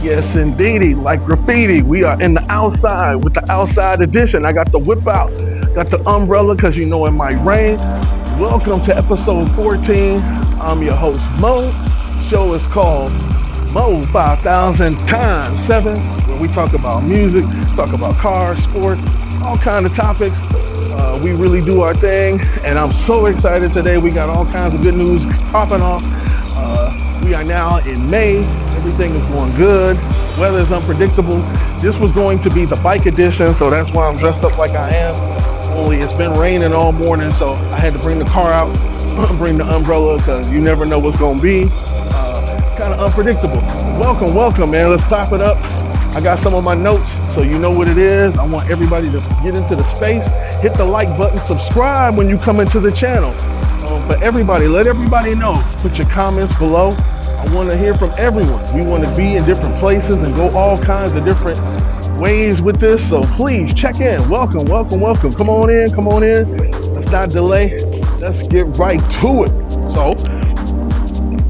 Yes, indeedy, like graffiti. We are in the outside with the outside edition. I got the whip out, got the umbrella because you know it might rain. Welcome to episode 14. I'm your host, Mo. The show is called Mo 5000 times 7, where we talk about music, talk about cars, sports, all kind of topics. We really do our thing, and I'm so excited today. We got all kinds of good news popping off. We are now in May. Everything is going good. Weather is unpredictable. This was going to be the bike edition, so that's why I'm dressed up like I am. Only it's been raining all morning, so I had to bring the car out, bring the umbrella, because you never know what's going to be. Kind of unpredictable. Welcome, man. Let's clap it up. I got some of my notes, so you know what it is. I want everybody to get into the space. Hit the like button, subscribe when you come into the channel. But everybody, let everybody know. Put your comments below. I want to hear from everyone. We want to be in different places and go all kinds of different ways with this. So please check in. Welcome. Come on in. Let's not delay. Let's get right to it. So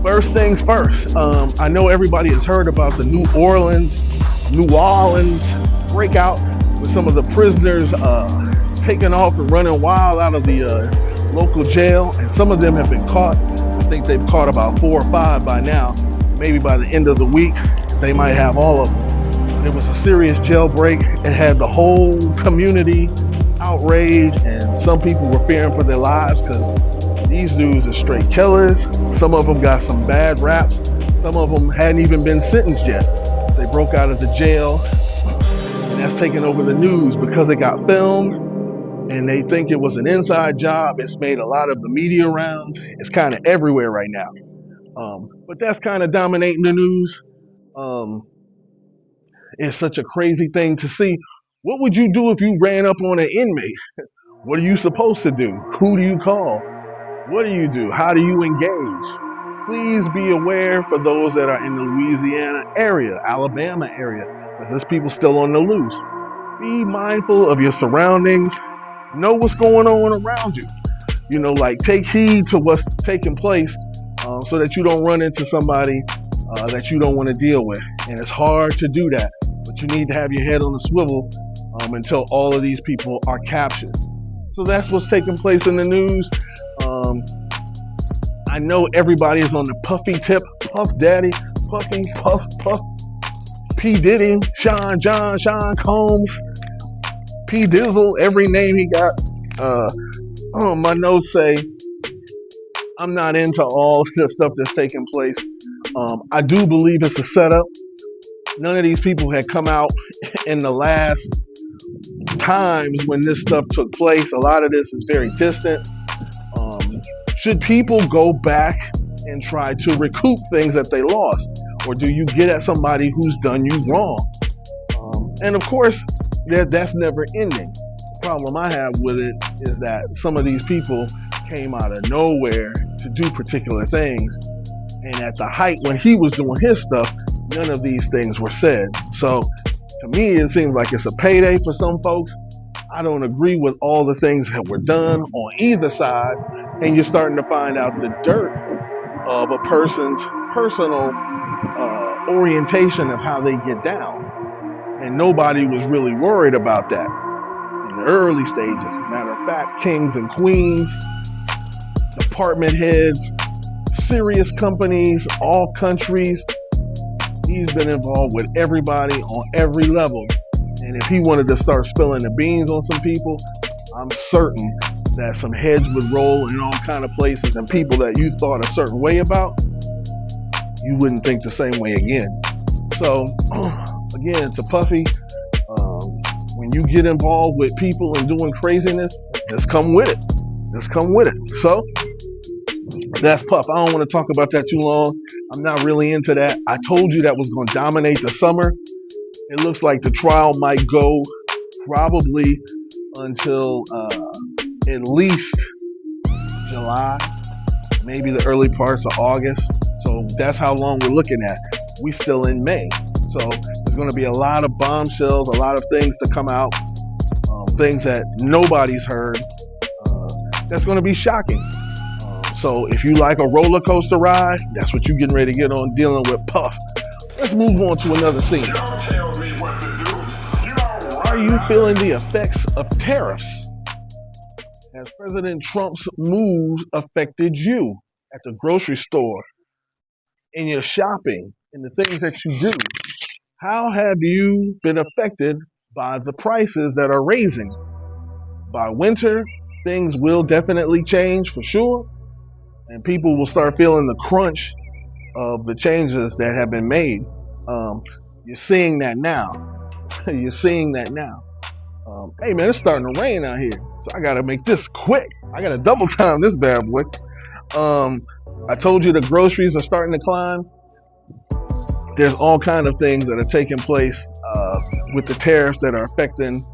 first things first. I know everybody has heard about the New Orleans breakout with some of the prisoners taking off and running wild out of the local jail, and some of them have been caught. I think they've caught about 4 or 5 by now. Maybe by the end of the week, they might have all of them. It was a serious jailbreak. It had the whole community outraged, and some people were fearing for their lives because these dudes are straight killers. Some of them got some bad raps. Some of them hadn't even been sentenced yet. They broke out of the jail, and that's taken over the news because it got filmed. And they think it was an inside job. It's made a lot of the media rounds. It's kind of everywhere right now. But that's kind of dominating the news. It's such a crazy thing to see. What would you do if you ran up on an inmate? What are you supposed to do? Who do you call? What do you do? How do you engage? Please be aware for those that are in the Louisiana area, Alabama area, because there's people still on the loose. Be mindful of your surroundings. Know what's going on around you. You know, like take heed to what's taking place so that you don't run into somebody that you don't want to deal with. And it's hard to do that, but you need to have your head on the swivel until all of these people are captured. So that's what's taking place in the news. I know everybody is on the Puffy tip. Puff Daddy, Puffy, Puff, P. Diddy, Sean Combs, P. Dizzle, every name he got. My notes say I'm not into all the stuff that's taking place. I do believe it's a setup. None of these people had come out in the last times when this stuff took place. A lot of this is very distant. Should people go back and try to recoup things that they lost? Or do you get at somebody who's done you wrong? And of course, that's never ending. The problem I have with it is that some of these people came out of nowhere to do particular things. And at the height when he was doing his stuff, none of these things were said. So to me, it seems like it's a payday for some folks. I don't agree with all the things that were done on either side. And you're starting to find out the dirt of a person's personal orientation of how they get down. And nobody was really worried about that in the early stages. Matter of fact, kings and queens, department heads, serious companies, all countries. He's been involved with everybody on every level. And if he wanted to start spilling the beans on some people, I'm certain that some heads would roll in all kind of places, and people that you thought a certain way about, you wouldn't think the same way again. So again, to Puffy, when you get involved with people and doing craziness, just come with it. So that's Puff. I don't want to talk about that too long. I'm not really into that. I told you that was going to dominate the summer. It looks like the trial might go probably until at least July, maybe the early parts of August. So that's how long we're looking at. We still in May. So there's going to be a lot of bombshells, a lot of things to come out, things that nobody's heard. That's going to be shocking. So if you like a roller coaster ride, that's what you're getting ready to get on, dealing with Puff Let's move on to another scene. Are you feeling the effects of tariffs? Has President Trump's moves affected you at the grocery store, in your shopping, in the things that you do? How have you been affected by the prices that are raising? By winter, things will definitely change for sure, and people will start feeling the crunch of the changes that have been made. You're seeing that now. You're seeing that now. Hey man, it's starting to rain out here, so I gotta make this quick. I gotta double time this bad boy. I told you the groceries are starting to climb. There's all kinds of things that are taking place with the tariffs that are affecting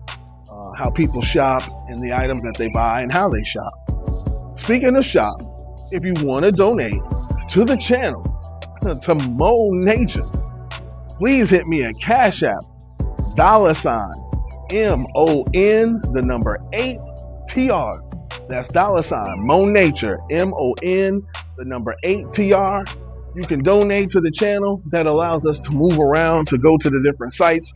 how people shop and the items that they buy and how they shop. Speaking of shop, if you want to donate to the channel, to Mo Nature, please hit me at Cash App, $MON, the number 8TR. That's $Mo Nature, MON, the number 8TR. You can donate to the channel. That allows us to move around, to go to the different sites,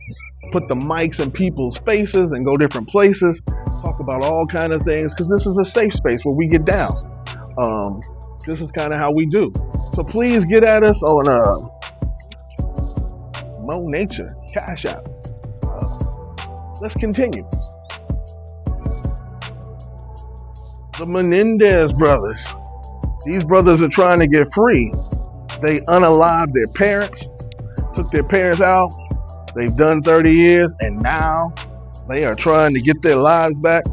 put the mics in people's faces and go different places, talk about all kinds of things, because this is a safe space where we get down. This is kind of how we do. So please get at us on Mo Nature, Cash App. Let's continue. The Menendez brothers. These brothers are trying to get free. They unalived their parents, took their parents out. They've done 30 years, and now they are trying to get their lives back.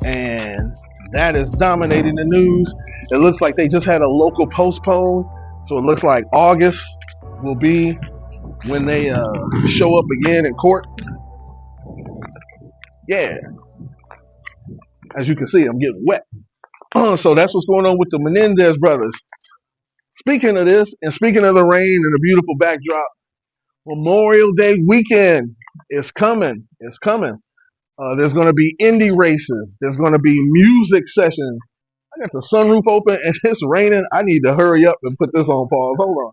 And that is dominating the news. It looks like they just had a local postpone, so it looks like August will be when they show up again in court. Yeah. As you can see, I'm getting wet. So that's what's going on with the Menendez brothers. Speaking of this, and speaking of the rain and the beautiful backdrop, Memorial Day weekend is coming. It's coming. There's going to be indie races. There's going to be music sessions. I got the sunroof open and it's raining. I need to hurry up and put this on pause. Hold on.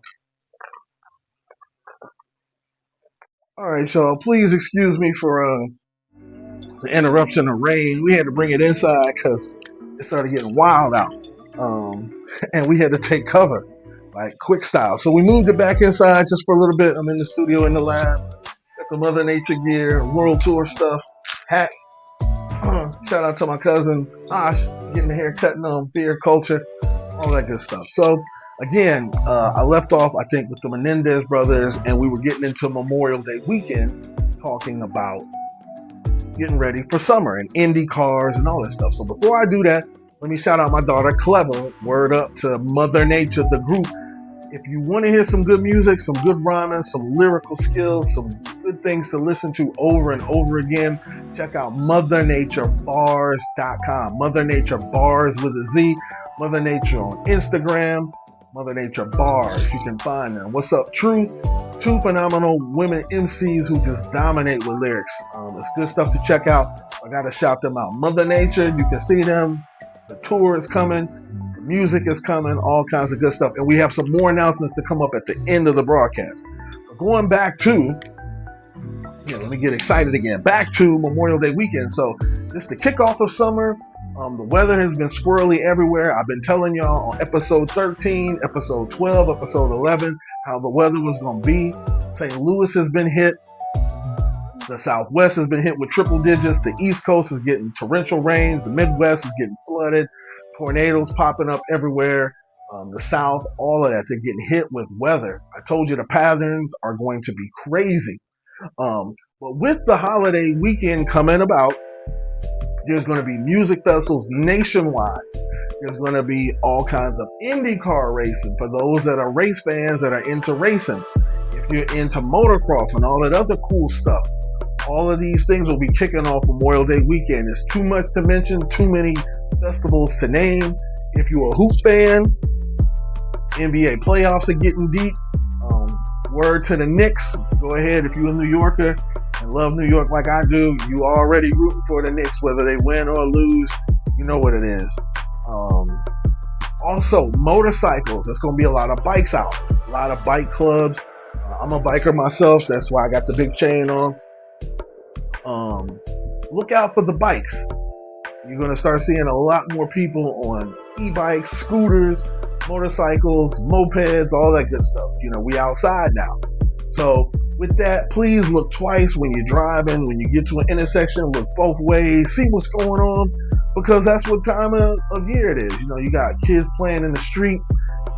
All right, y'all. Please excuse me for the interruption of rain. We had to bring it inside because it started getting wild out. And we had to take cover, like quick style. So we moved it back inside just for a little bit. I'm in the studio in the lab. Got the Mother Nature gear, world tour stuff, hats. Shout out to my cousin Ash, getting the hair cutting on Fear Culture, all that good stuff. So again, I left off, I think, with the Menendez brothers, and we were getting into Memorial Day weekend, talking about getting ready for summer and Indy cars and all that stuff. So before I do that, let me shout out my daughter Clever. Word up to Mother Nature, the group. If you want to hear some good music, some good rhyming, some lyrical skills, some good things to listen to over and over again, check out MotherNatureBars.com. Mother Nature Bars with a Z. Mother Nature on Instagram. Mother Nature Bars. You can find them. What's up, Truth? Two phenomenal women MCs who just dominate with lyrics. It's good stuff to check out. I gotta shout them out. Mother Nature, you can see them. The tour is coming. The music is coming. All kinds of good stuff. And we have some more announcements to come up at the end of the broadcast. But going back to, let me get excited again. Back to Memorial Day weekend. So this is the kickoff of summer. The weather has been squirrely everywhere. I've been telling y'all on episode 13, episode 12, episode 11, how the weather was going to be. St. Louis has been hit. The Southwest has been hit with triple digits. The East Coast is getting torrential rains. The Midwest is getting flooded. Tornadoes popping up everywhere. The South, all of that, they're getting hit with weather. I told you the patterns are going to be crazy. But with the holiday weekend coming about, there's going to be music festivals nationwide. There's going to be all kinds of IndyCar racing for those that are race fans that are into racing. If you're into motocross and all that other cool stuff, all of these things will be kicking off Memorial Day weekend. It's too much to mention, too many festivals to name. If you're a hoop fan, NBA playoffs are getting deep. Word to the Knicks. Go ahead, if you're a New Yorker and love New York like I do, you already rooting for the Knicks, whether they win or lose. You know what it is. Also, motorcycles. There's going to be a lot of bikes out. A lot of bike clubs. I'm a biker myself. That's why I got the big chain on. Look out for the bikes. You're going to start seeing a lot more people on e-bikes, scooters, motorcycles, mopeds, all that good stuff. We outside now. So with that, please look twice when you're driving. When you get to an intersection, look both ways, see what's going on, because that's what time of year it is. You got kids playing in the street.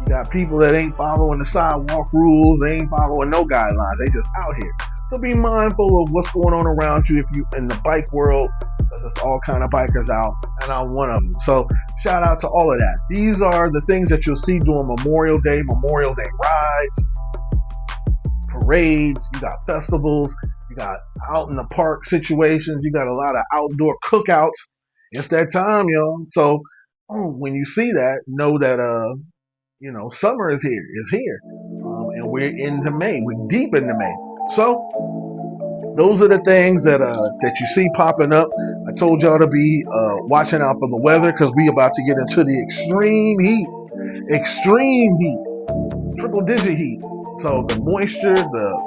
You got people that ain't following the sidewalk rules. They ain't following no guidelines. They just out here. So be mindful of what's going on around you if you in the bike world, because there's all kind of bikers out, and I'm one of them. So shout out to all of that. These are the things that you'll see during Memorial Day rides, parades. You got festivals. You got out in the park situations. You got a lot of outdoor cookouts. It's that time, y'all. So when you see that, know that summer is here, and we're into May. We're deep into May. So those are the things that you see popping up. I told y'all to be watching out for the weather, because we about to get into the extreme heat, triple digit heat. So the moisture, the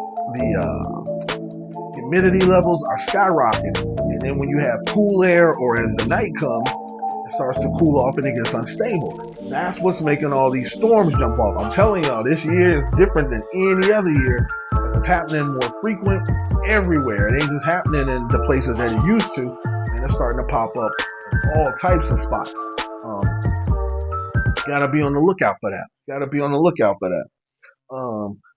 humidity levels are skyrocketing. And then when you have cool air, or as the night comes, it starts to cool off and it gets unstable. That's what's making all these storms jump off. I'm telling y'all, this year is different than any other year. It's happening more frequent everywhere. It ain't just happening in the places that it used to, and it's starting to pop up in all types of spots. Gotta be on the lookout for that.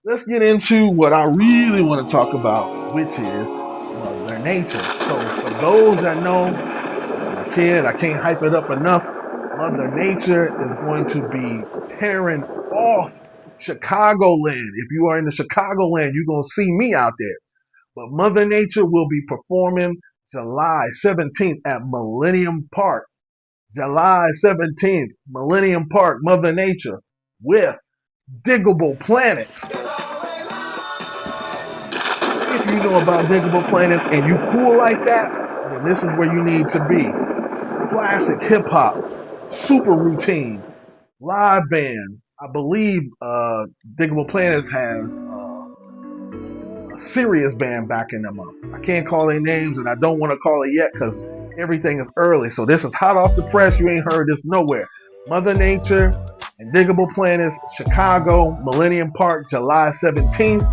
Let's get into what I really want to talk about, which is Mother Nature. So for those that know, as a kid, I can't hype it up enough. Mother Nature is going to be tearing off Chicagoland. If you are in the Chicagoland, you're going to see me out there. But Mother Nature will be performing July 17th at Millennium Park. July 17th, Millennium Park, Mother Nature, with Diggable Planets. If you know about Diggable Planets and you cool like that, then this is where you need to be. Classic hip hop, super routines, live bands. I believe Diggable Planets has a serious band backing them up. I can't call their names, and I don't want to call it yet because everything is early. So this is hot off the press. You ain't heard this nowhere. Mother Nature and Diggable Planets, Chicago, Millennium Park, July 17th.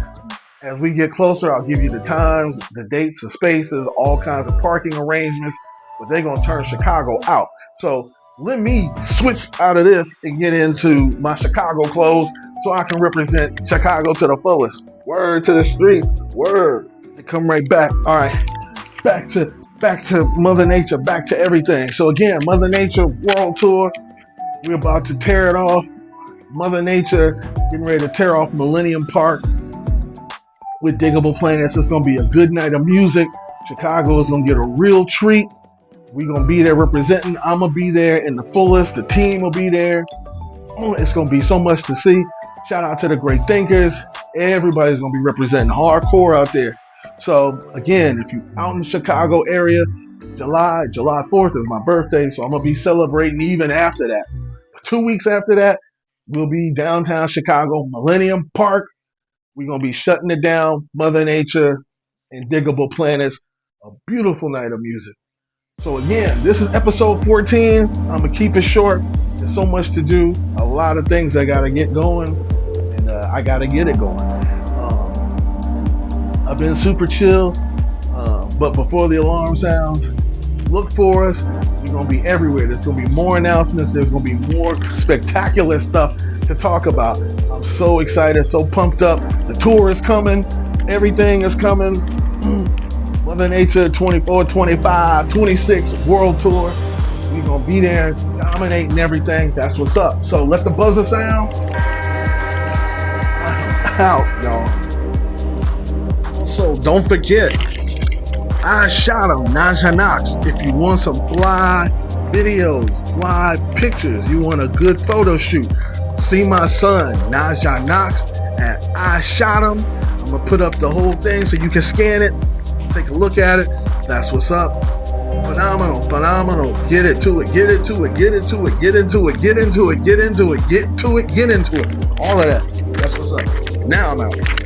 As we get closer, I'll give you the times, the dates, the spaces, all kinds of parking arrangements. But they're going to turn Chicago out. So let me switch out of this and get into my Chicago clothes so I can represent Chicago to the fullest. Word to the streets. Word. They come right back. All right. Back to Mother Nature. Back to everything. So again, Mother Nature World Tour. We're about to tear it off. Mother Nature getting ready to tear off Millennium Park with Diggable Planets. It's going to be a good night of music. Chicago is going to get a real treat. We're going to be there representing. I'm going to be there in the fullest. The team will be there. Oh, it's going to be so much to see. Shout out to the great thinkers. Everybody's going to be representing hardcore out there. So, again, if you're out in the Chicago area, July 4th is my birthday, so I'm going to be celebrating even after that. 2 weeks after that, we'll be downtown Chicago, Millennium Park. We're going to be shutting it down, Mother Nature and Diggable Planets. A beautiful night of music. So again, this is episode 14. I'm going to keep it short. There's so much to do. A lot of things I got to get going. And I got to get it going. I've been super chill. But before the alarm sounds, look for us. We're going to be everywhere. There's going to be more announcements. There's going to be more spectacular stuff to talk about. I'm so excited, so pumped up. The tour is coming. Everything is coming. Mother Nature 24, 25, 26 World Tour. We're going to be there dominating everything. That's what's up. So let the buzzer sound. Out, y'all. So don't forget, I shot him, Naja Knox. If you want some fly videos, fly pictures, you want a good photo shoot, see my son, Naja Knox, at I shot him. I'm going to put up the whole thing so you can scan it, take a look at it. That's what's up. Phenomenal. Get into it. All of that. That's what's up. Now I'm out.